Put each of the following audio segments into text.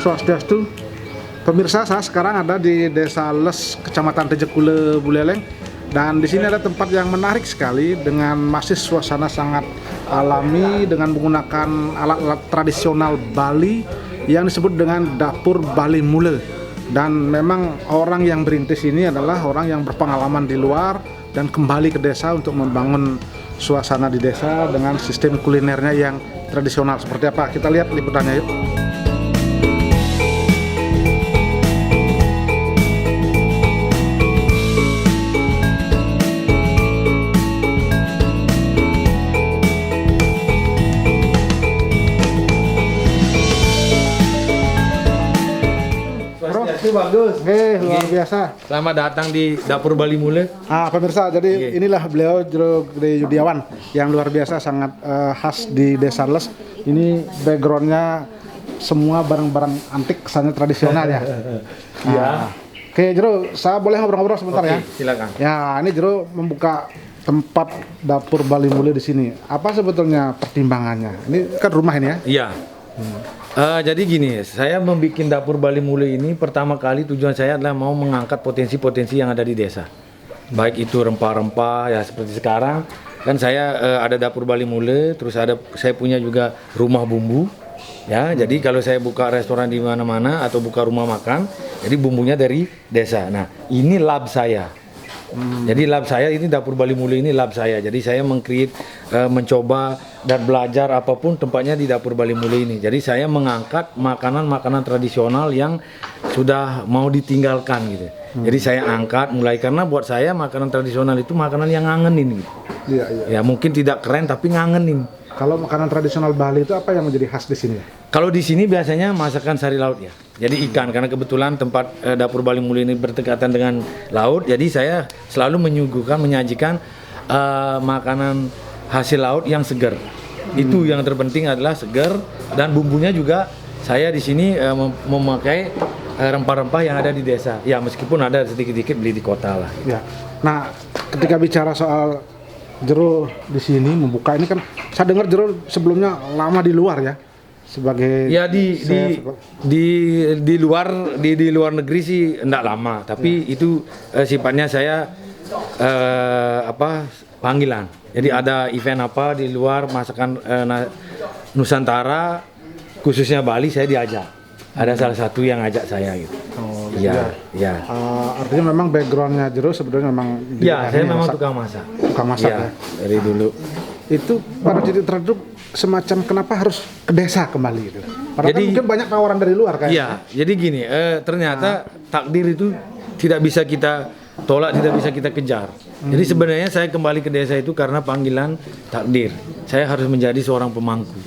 Swastiastu. Pemirsa, saya sekarang ada di Desa Les, Kecamatan Tejekule, Buleleng. Dan di sini ada tempat yang menarik sekali dengan masih suasana sangat alami dengan menggunakan alat-alat tradisional Bali yang disebut dengan dapur Bali Mule. Dan memang orang yang berintis ini adalah orang yang berpengalaman di luar dan kembali ke desa untuk membangun suasana di desa dengan sistem kulinernya yang tradisional. Seperti apa? Kita lihat liputannya yuk. Itu bagus. Oke, luar biasa. Selamat datang di Dapur Bali Mule. Pemirsa, jadi inilah beliau Jero Gede Yudiawan yang luar biasa, sangat khas di Desa Les. Ini backgroundnya semua barang-barang antik, kesannya tradisional ya. Iya. Oke, Jero, saya boleh ngobrol-ngobrol sebentar ya? Silakan. Ya, ini Jero membuka tempat Dapur Bali Mule di sini. Apa sebetulnya pertimbangannya? Ini kan rumah ini ya? Iya. Jadi gini, saya membuat Dapur Bali Mule ini pertama kali tujuan saya adalah mau mengangkat potensi-potensi yang ada di desa. Baik itu rempah-rempah ya seperti sekarang kan saya ada Dapur Bali Mule, terus saya punya juga rumah bumbu. Ya, jadi kalau saya buka restoran di mana-mana atau buka rumah makan, jadi bumbunya dari desa. Nah, ini lab saya. Jadi lab saya ini Dapur Bali Mule ini lab saya. Jadi saya mencoba dan belajar apapun tempatnya di Dapur Bali Mule ini. Jadi saya mengangkat makanan-makanan tradisional yang sudah mau ditinggalkan gitu. Jadi saya angkat mulai karena buat saya makanan tradisional itu makanan yang ngangenin gitu. Iya, iya. Ya mungkin tidak keren tapi ngangenin. Kalau makanan tradisional Bali itu apa yang menjadi khas di sini? Kalau di sini biasanya masakan sari laut ya. Jadi ikan, karena kebetulan tempat Dapur Bali Mule ini berdekatan dengan laut. Jadi saya selalu menyajikan makanan hasil laut yang segar. Itu yang terpenting adalah segar, dan bumbunya juga saya di sini memakai rempah-rempah yang ada di desa. Ya meskipun ada sedikit-sedikit beli di kota lah. Ya. Nah, ketika bicara soal Jero di sini membuka ini kan, saya dengar Jero sebelumnya lama di luar ya, sebagai ya di luar negeri sih enggak lama, tapi itu sifatnya saya panggilan. Jadi ada event apa di luar masakan Nusantara khususnya Bali, saya diajak. Ada salah satu yang ngajak saya gitu. Oh, iya, iya. Artinya memang backgroundnya Jero sebetulnya memang. Iya, saya memang tukang masak. Tukang masak ya. Dari dulu. Itu pada titik tertentu semacam kenapa harus ke desa kembali gitu. Padahal kan mungkin banyak tawaran dari luar kan. Iya, jadi gini, ternyata takdir itu tidak bisa kita tolak, tidak bisa kita kejar. Jadi sebenarnya saya kembali ke desa itu karena panggilan takdir. Saya harus menjadi seorang pemangku.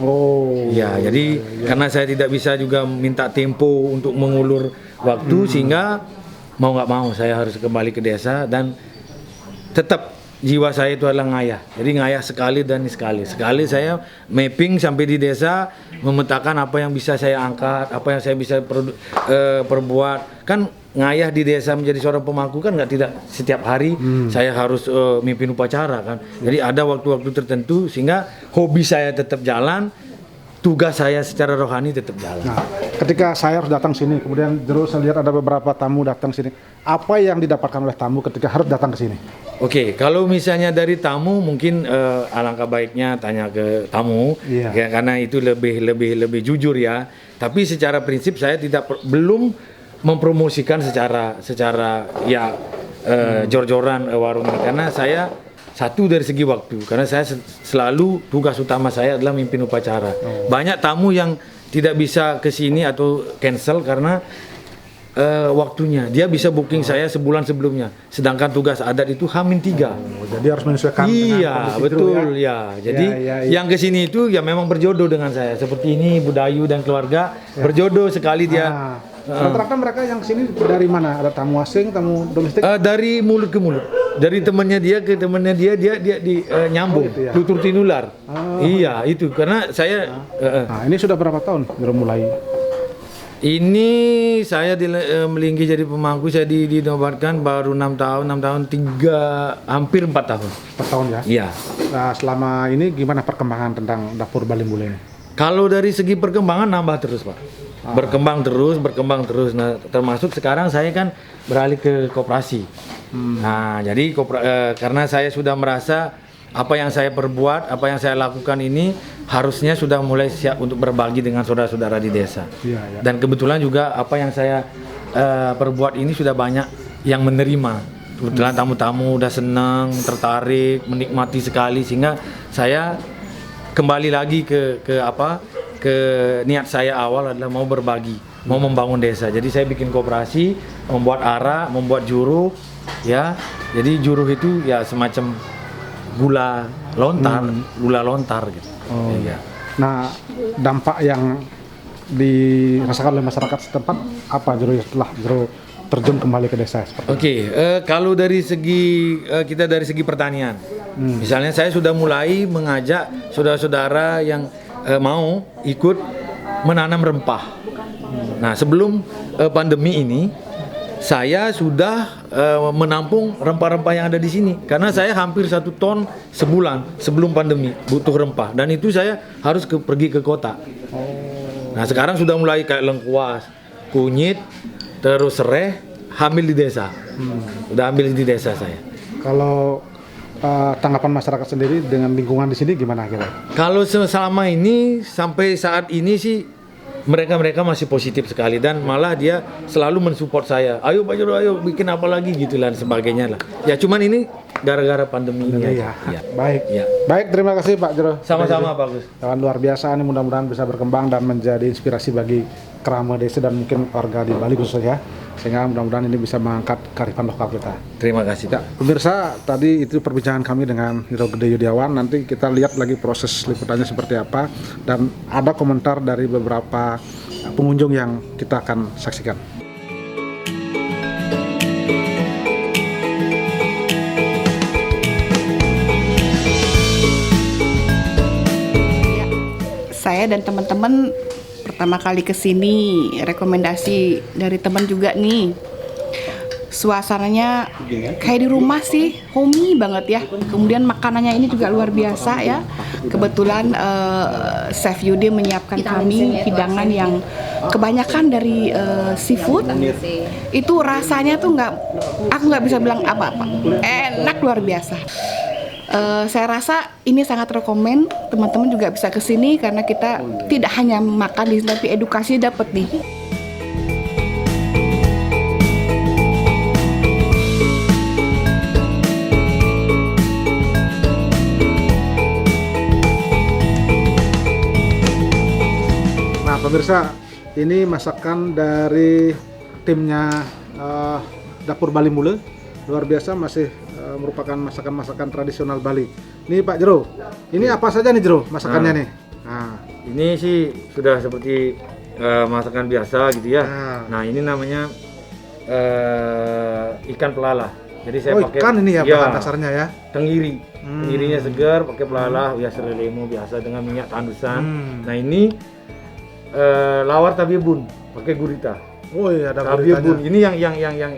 Oh. Ya, jadi karena saya tidak bisa juga minta tempo untuk mengulur waktu, sehingga mau nggak mau saya harus kembali ke desa, dan tetap jiwa saya itu adalah ngayah. Jadi ngayah sekali dan sekali. Sekali saya mapping sampai di desa, memetakan apa yang bisa saya angkat, apa yang saya bisa perbuat. Kan ngayah di desa menjadi seorang pemangku kan tidak setiap hari saya harus mimpin upacara kan. Jadi ada waktu-waktu tertentu sehingga hobi saya tetap jalan, tugas saya secara rohani tetap jalan. Nah, ketika saya harus datang sini, kemudian Jero saya lihat ada beberapa tamu datang sini. Apa yang didapatkan oleh tamu ketika harus datang ke sini? Oke, kalau misalnya dari tamu mungkin alangkah baiknya tanya ke tamu, ya, karena itu lebih jujur ya. Tapi secara prinsip saya belum mempromosikan secara ya jor-joran warung ini, karena saya satu dari segi waktu, karena saya selalu tugas utama saya adalah mimpin upacara. Banyak tamu yang tidak bisa ke sini atau cancel karena waktunya. Dia bisa booking saya sebulan sebelumnya, sedangkan tugas adat itu H-3. Jadi harus menyesuaikan. Iya, betul ya. Jadi yang ke sini itu ya memang berjodoh dengan saya. Seperti ini Budayu dan keluarga berjodoh sekali dia. Rata-rata mereka yang sini dari mana? Ada tamu asing, tamu domestik? Dari mulut ke mulut. Dari temannya dia ke temannya dia nyambung, gitu ya? tutur tinular. Iya, itu karena saya. Nah, ini sudah berapa tahun baru mulai? Ini saya melinggi jadi pemangku, saya dinobatkan baru 6 tahun, hampir 4 tahun. 4 tahun ya? Iya. Nah, selama ini gimana perkembangan tentang Dapur Bali Mule ini? Kalau dari segi perkembangan nambah terus Pak. berkembang terus. Nah, termasuk sekarang saya kan beralih ke koperasi. Nah, jadi karena saya sudah merasa apa yang saya perbuat, apa yang saya lakukan ini harusnya sudah mulai siap untuk berbagi dengan saudara-saudara di desa. Iya. Dan kebetulan juga apa yang saya perbuat ini sudah banyak yang menerima. Kebetulan tamu-tamu udah senang, tertarik, menikmati sekali, sehingga saya kembali lagi ke niat saya awal adalah mau berbagi, mau membangun desa. Jadi saya bikin koperasi, membuat arak, membuat juruh, ya. Jadi juruh itu ya semacam gula lontar gitu. Oh. Iya. Nah, dampak yang dirasakan oleh masyarakat setempat apa Jero setelah Jero terjun kembali ke desa seperti itu? Oke, kalau dari segi kita dari segi pertanian, misalnya saya sudah mulai mengajak saudara-saudara yang mau ikut menanam rempah. Nah, sebelum pandemi ini, saya sudah menampung rempah-rempah yang ada di sini karena saya hampir 1 ton sebulan sebelum pandemi butuh rempah, dan itu saya harus pergi ke kota. Nah, sekarang sudah mulai kayak lengkuas, kunyit, terus sereh, hamil di desa. Udah ambil di desa saya. Kalau tanggapan masyarakat sendiri dengan lingkungan di sini gimana kira? Kalau selama ini sampai saat ini sih mereka masih positif sekali, dan malah dia selalu mensupport saya. Ayo Pak Jero, ayo bikin apa lagi gitu lah dan sebagainya lah. Ya cuman ini gara-gara pandemi ini aja. Ya. Baik. Ya. Baik, terima kasih Pak Jero. Sama-sama Pak Gus. Kawan luar biasa ini, mudah-mudahan bisa berkembang dan menjadi inspirasi bagi kerama desa dan mungkin warga di Bali khususnya, sehingga mudah-mudahan ini bisa mengangkat kearifan lokal kita. Terima kasih. Ya, pemirsa, tadi itu perbincangan kami dengan Jero Gede Yudiawan. Nanti kita lihat lagi proses liputannya seperti apa, dan ada komentar dari beberapa pengunjung yang kita akan saksikan. Saya dan teman-teman pertama kali ke sini, rekomendasi dari teman juga nih. Suasananya kayak di rumah sih, homey banget ya. Kemudian makanannya ini juga luar biasa ya. Kebetulan Chef Yudi menyiapkan kami hidangan yang kebanyakan dari seafood. Itu rasanya tuh aku nggak bisa bilang apa-apa. Enak luar biasa. Saya rasa ini sangat rekomen, teman-teman juga bisa kesini karena kita tidak hanya makan di sini, tapi edukasi dapat nih. Nah pemirsa, ini masakan dari timnya Dapur Bali Mule, luar biasa, masih merupakan masakan-masakan tradisional Bali. Ini Pak Jero, ini apa saja nih Jero masakannya nih? Nah, Ini sih sudah seperti masakan biasa gitu ya. Nah, ini namanya ikan pelala. Jadi saya pakai ikan ini ya bahan dasarnya ya. Tenggiri. Tenggirinya segar, pakai pelala, ya serelemo biasa dengan minyak tandusan. Nah, ini lawar tabiebun, pakai gurita. Oh iya, ada Tabiebun. guritanya. Ini yang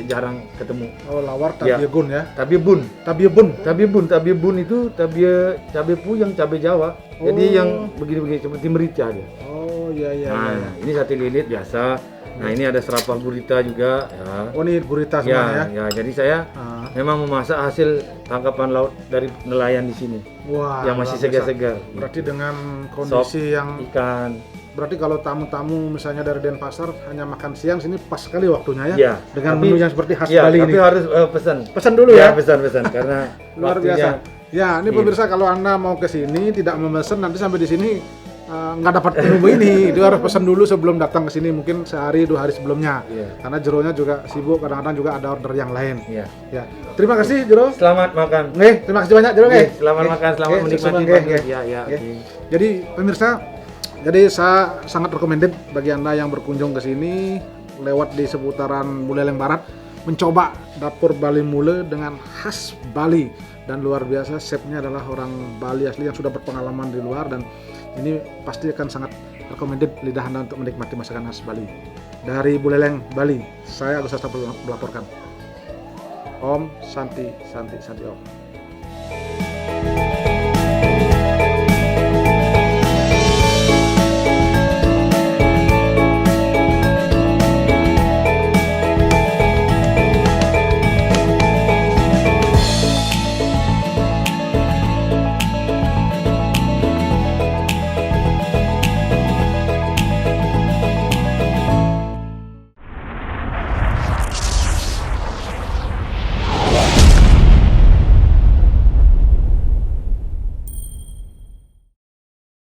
jarang ketemu. Oh, lawar tabiegun ya. Tabiebun. Tabiebun. Itu cabe puyeng, cabe Jawa. Jadi yang begini-begini seperti merica dia. Oh iya. Nah, ini sate lilit biasa. Nah, ini ada serapah gurita juga ya. Oh, ini gurita semua ya. Ya, jadi saya memang memasak hasil tangkapan laut dari nelayan di sini. Wah, yang masih luar biasa. segar-segar. Berarti dengan Sop kondisi yang ikan. berarti kalau tamu-tamu misalnya dari Denpasar hanya makan siang, sini pas sekali waktunya ya. Iya, Dengan tapi- menu yang seperti khas Ya, Bali tapi ini. harus pesan. Pesan dulu ya. Pesan karena Luar waktunya- biasa. Ya, ini Iya. pemirsa, kalau Anda mau ke sini tidak memesan, nanti sampai di sini nggak dapat menu ini. Itu harus pesan dulu sebelum datang ke sini, mungkin sehari 2 hari sebelumnya. Iya. Karena Jeronya juga sibuk, kadang-kadang juga ada order yang lain. Iya. Ya. Terima kasih Jero. Selamat makan. Terima kasih banyak Jero. Selamat makan, selamat menikmati. Ya. Jadi pemirsa, jadi saya sangat recommended bagi Anda yang berkunjung ke sini lewat di seputaran Buleleng Barat, mencoba Dapur Bali Mule dengan khas Bali, dan luar biasa, chefnya adalah orang Bali asli yang sudah berpengalaman di luar, dan ini pasti akan sangat recommended lidah Anda untuk menikmati masakan khas Bali. Dari Buleleng, Bali, saya Agus Sasta melaporkan. Om Santi Om.